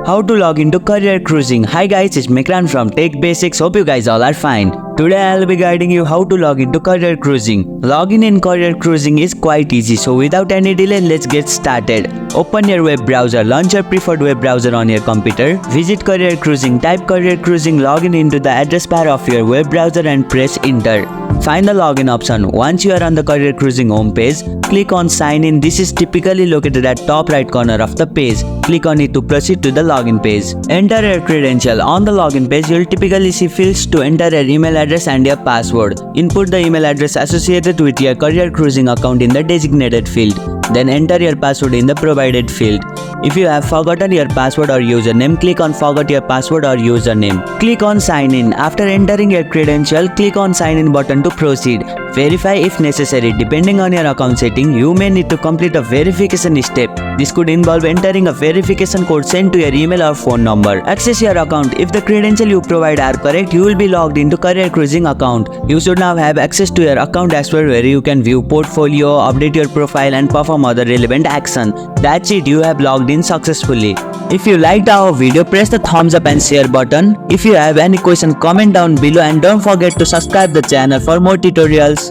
How to log into Career Cruising. Hi guys, it's Mikran from Tech Basics. Hope you guys all are fine. Today I'll be guiding you how to log into Career Cruising. Login in Career Cruising is quite easy, so without any delay, let's get started. Open your web browser, launch your preferred web browser on your computer. Visit Career Cruising, type Career Cruising, login into the address bar of your web browser and press enter. Find the login option. Once you are on the Career Cruising homepage, click on sign in. This is typically located at top right corner of the page. Click on it to proceed to the login page. Enter your credential. On the login page, you will typically see fields to enter your email address and your password. Input the email address associated with your Career Cruising account in the designated field. Then enter your password in the provided field. If you have forgotten your password or username, click on forgot your password or username. Click on sign in. After entering your credential, click on sign in button to proceed. Verify if necessary. Depending on your account setting, you may need to complete a verification step. This could involve entering a verification code sent to your email or phone number. Access your account. If the credentials you provide are correct, you will be logged into Career Cruising account. You should now have access to your account dashboard where you can view portfolio, update your profile and perform other relevant action. That's it, you have logged in successfully. If you liked our video, press the thumbs up and share button. If you have any question, comment down below and don't forget to subscribe the channel for more tutorials.